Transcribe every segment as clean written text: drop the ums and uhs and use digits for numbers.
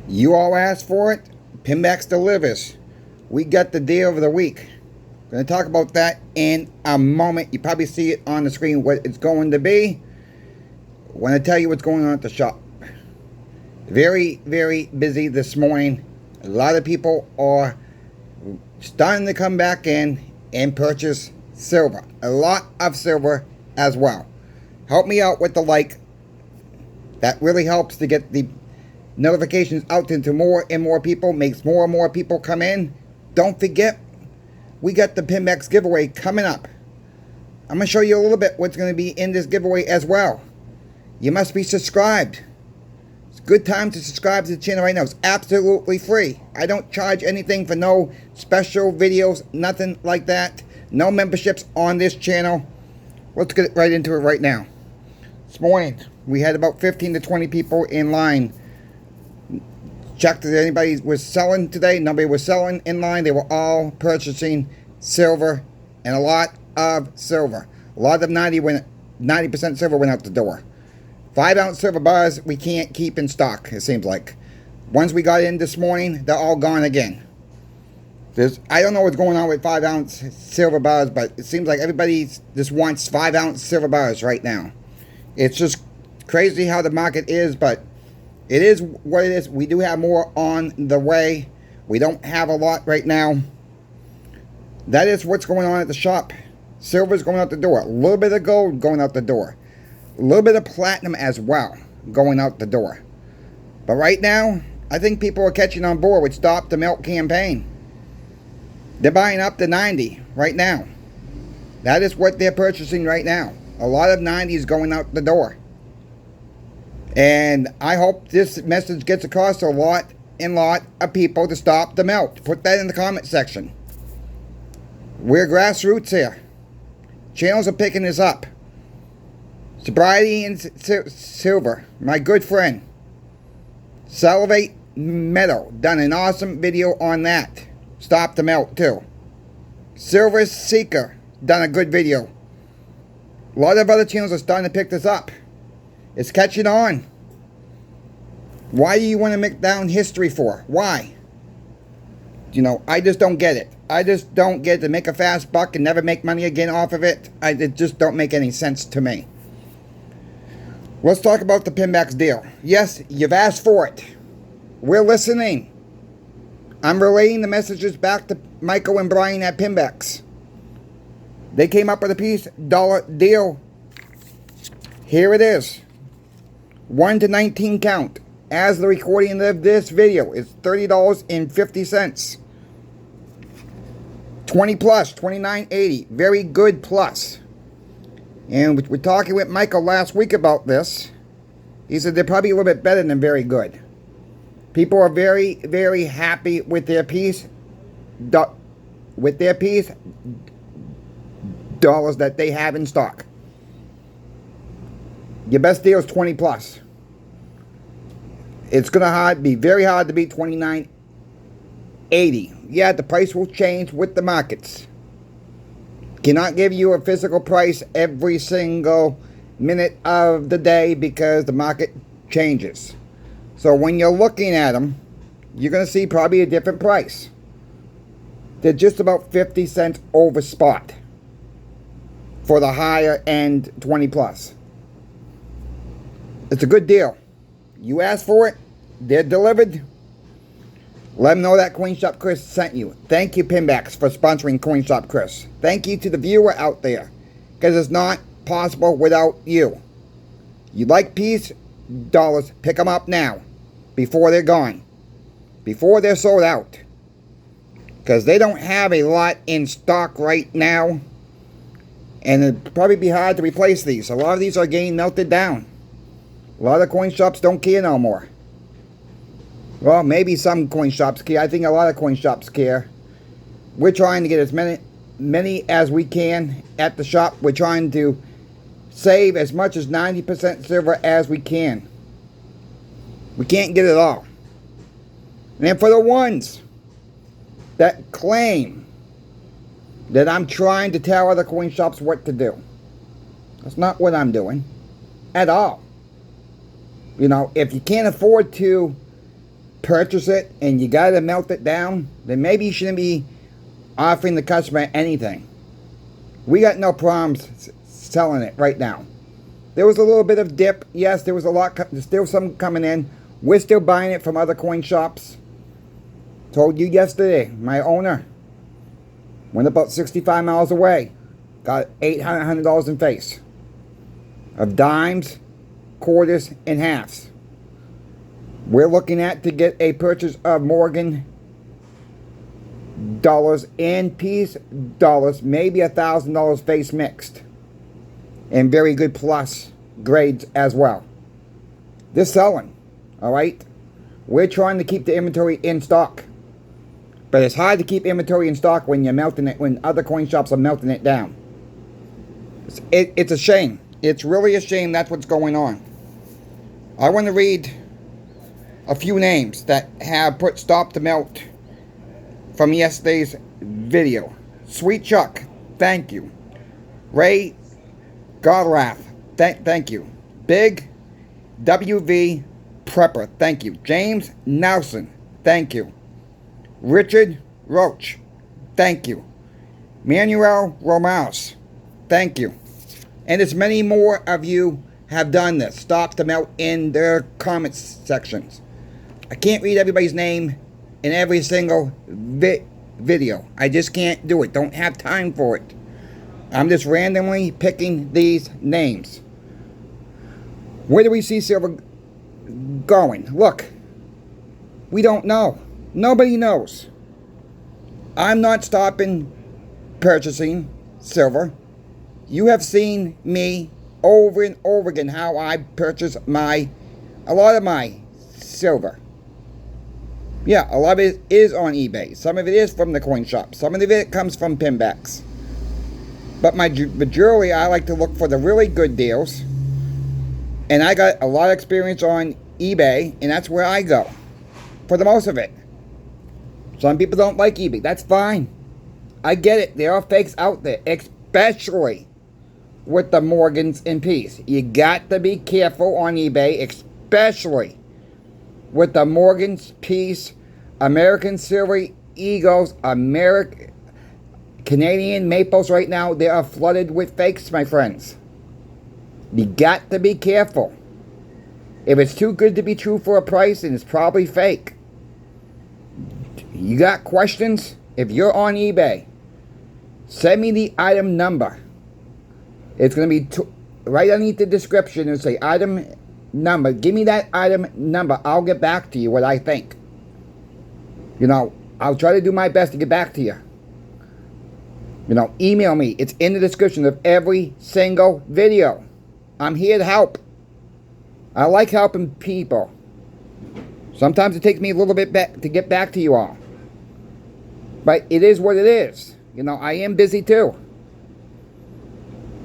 You all asked for it. Pimbex delivers. We got the deal of the week. Going to talk about that in a moment. You probably see it on the screen what it's going to be. I want to tell you what's going on at the shop. Very, very busy this morning. A lot of people are starting to come back in and purchase silver. A lot of silver as well. Help me out with the like. That really helps to get the notifications out into more and more people. Makes more and more people come in. Don't forget, we got the Pimbex giveaway coming up. I'm going to show you a little bit what's going to be in this giveaway as well. You must be subscribed. It's a good time to subscribe to the channel right now. It's absolutely free. I don't charge anything for no special videos, nothing like that. No memberships on this channel. Let's get right into it right now. This morning, we had about 15 to 20 people in line. Checked if anybody was selling today. Nobody was selling in line. They were all purchasing silver, and a lot of silver. A lot of 90% silver went out the door. 5-ounce silver bars we can't keep in stock, it seems like. Ones we got in this morning, they're all gone again. I don't know what's going on with 5-ounce silver bars, but it seems like everybody just wants 5-ounce silver bars right now. It's just crazy how the market is, but it is what it is. We do have more on the way. We don't have a lot right now. That is what's going on at the shop. Silver's going out the door. A little bit of gold going out the door. A little bit of platinum as well going out the door. But right now, I think people are catching on board with Stop the Melt campaign. They're buying up to 90 right now. That is what they're purchasing right now. A lot of 90s going out the door. And I hope this message gets across to a lot of people to stop the melt. Put that in the comment section. We're grassroots here. Channels are picking this up. Sobriety and Silver, my good friend. Salivate Meadow, done an awesome video on that. Stop the melt too. Silver Seeker, done a good video. A lot of other channels are starting to pick this up. It's catching on. Why do you want to make down history for? Why? You know, I just don't get it. I just don't get it. To make a fast buck and never make money again off of it. It just don't make any sense to me. Let's talk about the Pimbex deal. Yes, you've asked for it. We're listening. I'm relaying the messages back to Michael and Brian at Pimbex. They came up with a $1 deal. Here it is. 1 to 19 count. As the recording of this video is $30.50. 20 plus, $29.80. Very good plus. And we're talking with Michael last week about this. He said they're probably a little bit better than very good. People are very, very happy with their piece. Dollars that they have in stock. Your best deal is 20 plus. It's gonna be very hard to beat $29.80. Yeah, the price will change with the markets. Cannot give you a physical price every single minute of the day because the market changes. So when you're looking at them, you're gonna see probably a different price. They're just about 50 cents over spot for the higher end 20 plus. It's a good deal. You asked for it, they're delivered. Let them know that Coin Shop Chris sent you. Thank you, Pimbex, for sponsoring Coin Shop Chris. Thank you to the viewer out there, because it's not possible without you. You like peace, dollars, pick them up now, before they're gone, before they're sold out, because they don't have a lot in stock right now, and it'd probably be hard to replace these. A lot of these are getting melted down. A lot of coin shops don't care no more. Well, maybe some coin shops care. I think a lot of coin shops care. We're trying to get as many as we can at the shop. We're trying to save as much as 90% silver as we can. We can't get it all. And for the ones that claim that I'm trying to tell other coin shops what to do, that's not what I'm doing at all. You know, if you can't afford to purchase it and you got to melt it down, then maybe you shouldn't be offering the customer anything. We got no problems selling it right now. There was a little bit of dip. Yes, there was a lot. There's still some coming in. We're still buying it from other coin shops. Told you yesterday, my owner went about 65 miles away. Got $800 in face of dimes, quarters, and halves. We're looking at to get a purchase of Morgan dollars and piece dollars, maybe $1,000 face mixed, and very good plus grades as well. They're selling, all right. We're trying to keep the inventory in stock, but it's hard to keep inventory in stock when you're melting it, when other coin shops are melting it down. It's a shame. It's really a shame that's what's going on. I want to read a few names that have put stop to melt from yesterday's video. Sweet Chuck, thank you. Ray Godlath, thank you. Big WV Prepper, thank you. James Nelson, thank you. Richard Roach, thank you. Manuel Romaus, thank you. And as many more of you have done this, stop to melt in their comments sections. I can't read everybody's name in every single video. I just can't do it. Don't have time for it. I'm just randomly picking these names. Where do we see silver going? Look, we don't know. Nobody knows. I'm not stopping purchasing silver. You have seen me over and over again how I purchase a lot of my silver. Yeah, a lot of it is on eBay. Some of it is from the coin shop. Some of it comes from Pimbex. But my jewelry, I like to look for the really good deals. And I got a lot of experience on eBay, and that's where I go for the most of it. Some people don't like eBay. That's fine. I get it. There are fakes out there, especially with the Morgans in peace. You got to be careful on eBay, especially with the Morgan's Peace, American Silver Eagles, Canadian Maples right now. They are flooded with fakes, my friends. You got to be careful. If it's too good to be true for a price, then it's probably fake. You got questions? If you're on eBay, send me the item number. It's going to be right underneath the description. It'll say item number. Give me that item number. I'll get back to you what I think. You know, I'll try to do my best to get back to you. You know, email me. It's in the description of every single video. I'm here to help. I like helping people. Sometimes it takes me a little bit to get back to you all. But it is what it is. You know, I am busy too.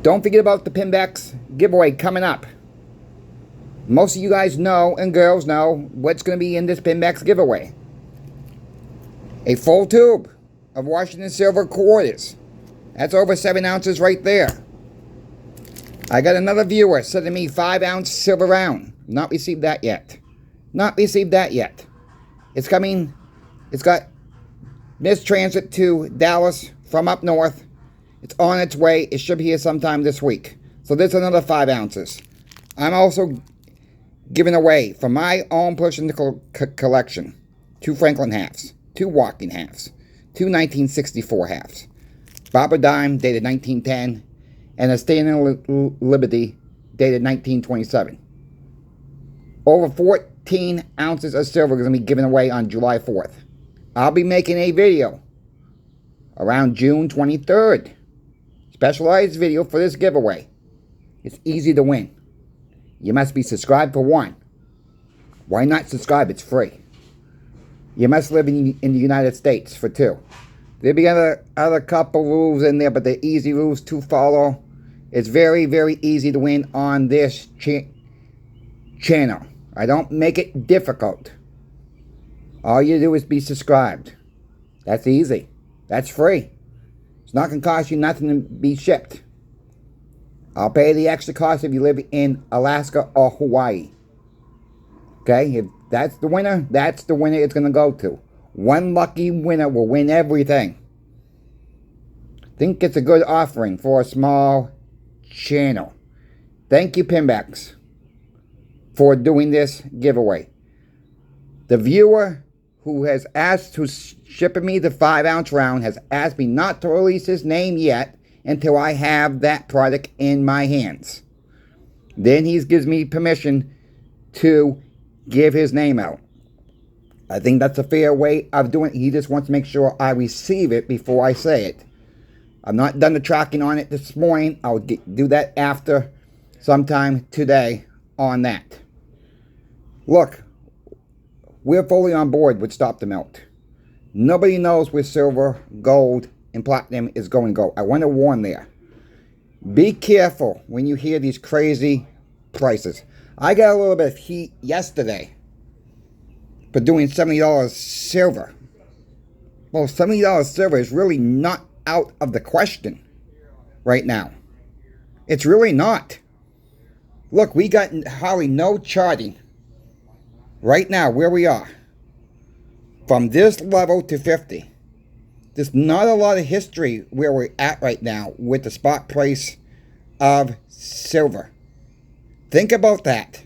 Don't forget about the Pimbex giveaway coming up. Most of you guys know, and girls know, what's going to be in this Pimbex giveaway. A full tube of Washington silver quarters. That's over 7 ounces right there. I got another viewer sending me 5-ounce silver round. Not received that yet. Not received that yet. It's coming. It's got missed transit to Dallas from up north. It's on its way. It should be here sometime this week. So there's another 5 ounces. I'm also giving away from my own personal collection 2 Franklin halves, 2 Walking halves, 2 1964 halves, Barbara dime dated 1910, and a Standing Liberty dated 1927. Over 14 ounces of silver is going to be given away on July 4th. I'll be making a video around June 23rd. Specialized video for this giveaway. It's easy to win. You must be subscribed for 1. Why not subscribe? It's free. You must live in the United States for 2. There'll be other couple rules in there, but they're easy rules to follow. It's very, very easy to win on this channel. I don't make it difficult. All you do is be subscribed. That's easy. That's free. It's not going to cost you nothing to be shipped. I'll pay the extra cost if you live in Alaska or Hawaii. Okay? If That's the winner. That's the winner it's going to go to. One lucky winner will win everything. Think it's a good offering for a small channel. Thank you, Pimbex, for doing this giveaway. The viewer who has asked, who's shipping me the 5-ounce round, has asked me not to release his name yet until I have that product in my hands. Then he gives me permission to give his name out. I think that's a fair way of doing it. He just wants to make sure I receive it before I say it. I've not done the tracking on it this morning. I'll do that after sometime today on that. Look, we're fully on board with Stop the Melt. Nobody knows where silver, gold, and platinum is going to go. I want to warn there. Be careful when you hear these crazy prices. I got a little bit of heat yesterday for doing $70 silver. Well, $70 silver is really not out of the question right now. It's really not. Look, we got hardly no charting right now where we are. From this level to 50. There's not a lot of history where we're at right now with the spot price of silver. Think about that.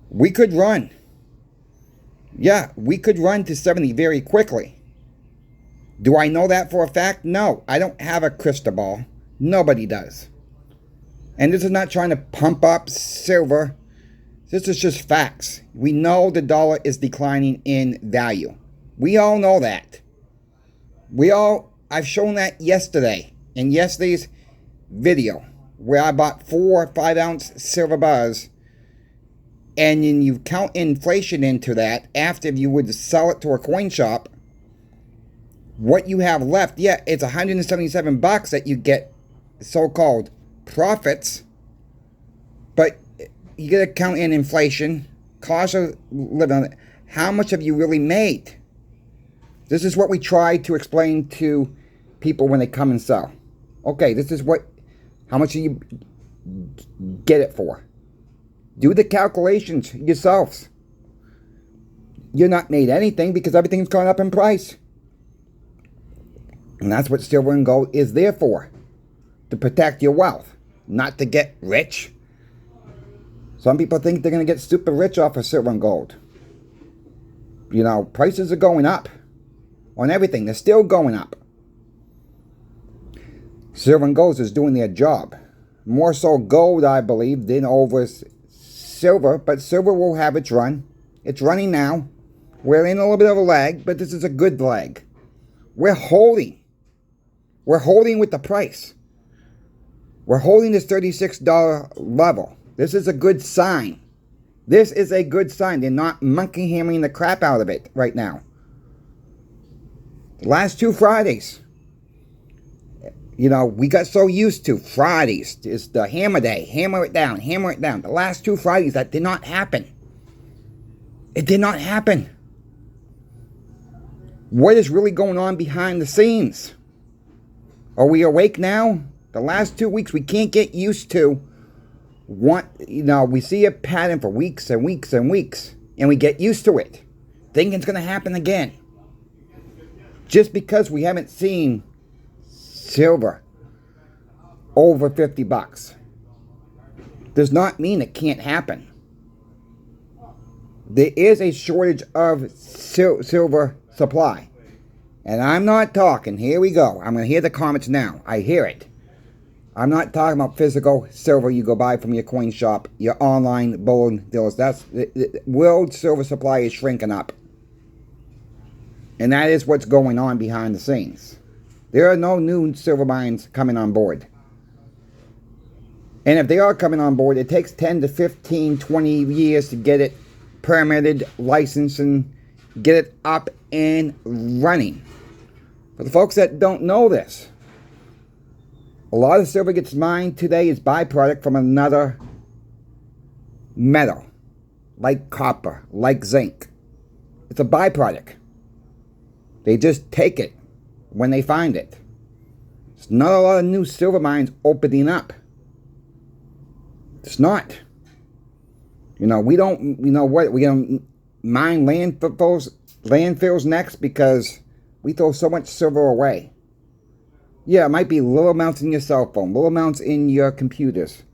We could run. Yeah, we could run to 70 very quickly. Do I know that for a fact? No, I don't have a crystal ball. Nobody does. And this is not trying to pump up silver. This is just facts. We know the dollar is declining in value. We all know that. I've shown that yesterday in yesterday's video where I bought 4 5-ounce silver bars, and then you count inflation into that after you would sell it to a coin shop. What you have left, yeah, it's $177 that you get so-called profits, but you got to count in inflation, cost of living. How much have you really made? This is what we try to explain to people when they come and sell. Okay, this is how much do you get it for? Do the calculations yourselves. You're not made anything because everything's gone up in price. And that's what silver and gold is there for. To protect your wealth, not to get rich. Some people think they're going to get super rich off of silver and gold. You know, prices are going up on everything. They're still going up. Silver and gold is doing their job. More so gold, I believe, than over silver. But silver will have its run. It's running now. We're in a little bit of a lag, but this is a good lag. We're holding. We're holding with the price. We're holding this $36 level. This is a good sign. This is a good sign. They're not monkey hammering the crap out of it right now. The last 2 Fridays, you know, we got so used to Fridays. It's the hammer day. Hammer it down. Hammer it down. The last 2 Fridays, that did not happen. It did not happen. What is really going on behind the scenes? Are we awake now? The last 2 weeks, we can't get used to we see a pattern for weeks and weeks and weeks, and we get used to it, thinking it's going to happen again. Just because we haven't seen silver over $50 does not mean it can't happen. There is a shortage of silver supply. And I'm not talking, here we go. I'm going to hear the comments now. I hear it. I'm not talking about physical silver you go buy from your coin shop, your online bullion dealers. The world silver supply is shrinking up. And that is what's going on behind the scenes. There are no new silver mines coming on board. And if they are coming on board, it takes 10 to 15, 20 years to get it permitted, licensed, and get it up and running. For the folks that don't know this, a lot of silver gets mined today as byproduct from another metal, like copper, like zinc. It's a byproduct. They just take it when they find it. There's not a lot of new silver mines opening up. It's not. You know, we don't, you know what, we don't mine landfills next because we throw so much silver away. Yeah, it might be little amounts in your cell phone, little amounts in your computers,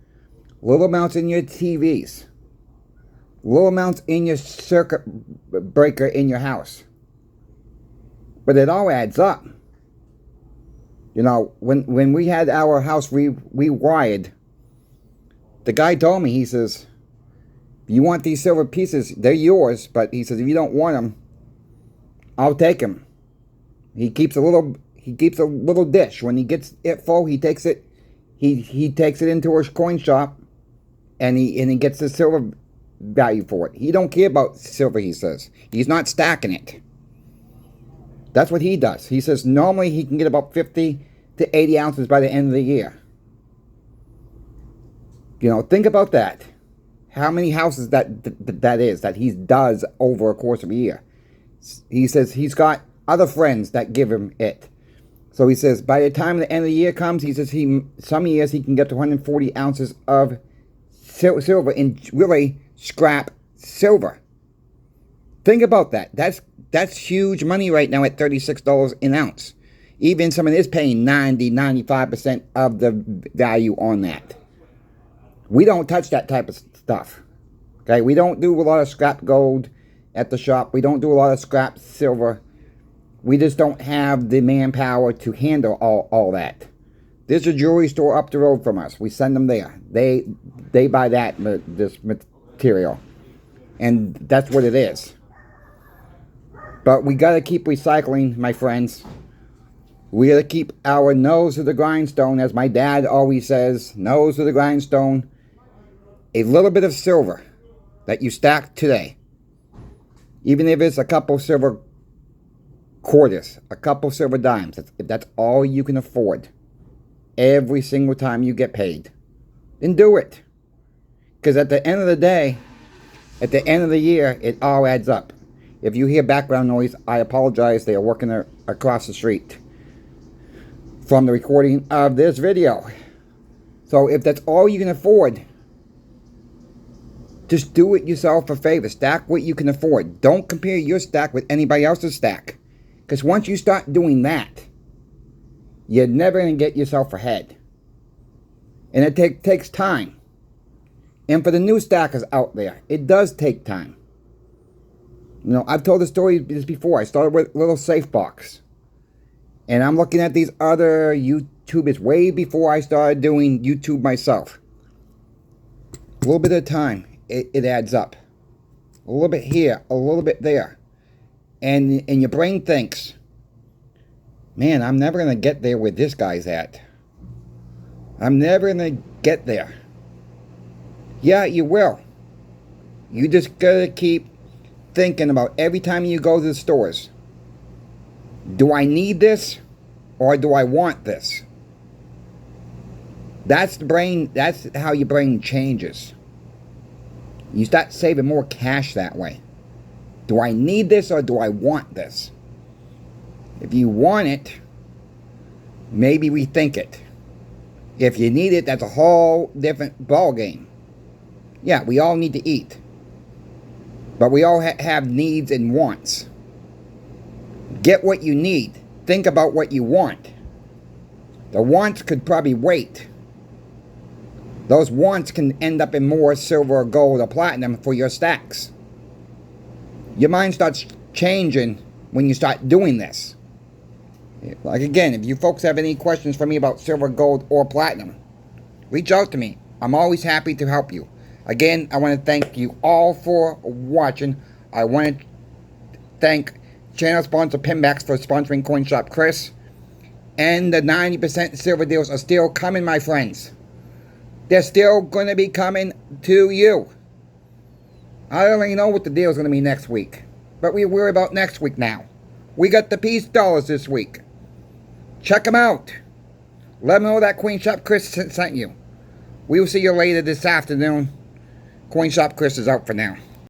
little amounts in your TVs, little amounts in your circuit breaker in your house. But it all adds up. You know, when we had our house rewired, the guy told me, he says, you want these silver pieces, they're yours, but he says, if you don't want them, I'll take them. He keeps a little dish. When he gets it full, he takes it into his coin shop, and he gets the silver value for it. He don't care about silver, he says. He's not stacking it. That's what he does. He says normally he can get about 50 to 80 ounces by the end of the year. You know, think about that. How many houses that is that he does over a course of a year. He says he's got other friends that give him it. So he says by the time the end of the year comes, he says some years he can get to 140 ounces of silver in really scrap silver. Think about that. That's huge money right now at $36 an ounce. Even someone is paying 95% of the value on that. We don't touch that type of stuff. Okay, we don't do a lot of scrap gold at the shop. We don't do a lot of scrap silver. We just don't have the manpower to handle all that. There's a jewelry store up the road from us. We send them there. They buy this material. And that's what it is. But we got to keep recycling, my friends. We got to keep our nose to the grindstone, as my dad always says, nose to the grindstone. A little bit of silver that you stack today, even if it's a couple silver quarters, a couple silver dimes, if that's all you can afford every single time you get paid, then do it. Because at the end of the day, at the end of the year, it all adds up. If you hear background noise, I apologize. They are working across the street from the recording of this video. So if that's all you can afford, just do it yourself a favor. Stack what you can afford. Don't compare your stack with anybody else's stack. Because once you start doing that, you're never going to get yourself ahead. And it takes time. And for the new stackers out there, it does take time. You know, I've told the story this before. I started with a little safe box. And I'm looking at these other YouTubers way before I started doing YouTube myself. A little bit of time, it adds up. A little bit here, a little bit there. And your brain thinks, man, I'm never going to get there where this guy's at. I'm never going to get there. Yeah, you will. You just got to keep thinking about every time you go to the stores. Do I need this or do I want this? That's the brain. That's how your brain changes. You start saving more cash that way. Do I need this or do I want this? If you want it, maybe rethink it. If you need it, that's a whole different ball game. Yeah, we all need to eat. But we all have needs and wants. Get what you need. Think about what you want. The wants could probably wait. Those wants can end up in more silver or gold or platinum for your stacks. Your mind starts changing when you start doing this. Like again, if you folks have any questions for me about silver, gold, or platinum, reach out to me. I'm always happy to help you. Again, I want to thank you all for watching. I want to thank channel sponsor Pimbex for sponsoring Coin Shop Chris. And the 90% silver deals are still coming, my friends. They're still going to be coming to you. I don't really know what the deal is going to be next week. But we worry about next week now. We got the peace dollars this week. Check them out. Let them know that Coin Shop Chris sent you. We will see you later this afternoon. Coin Shop Chris is out for now.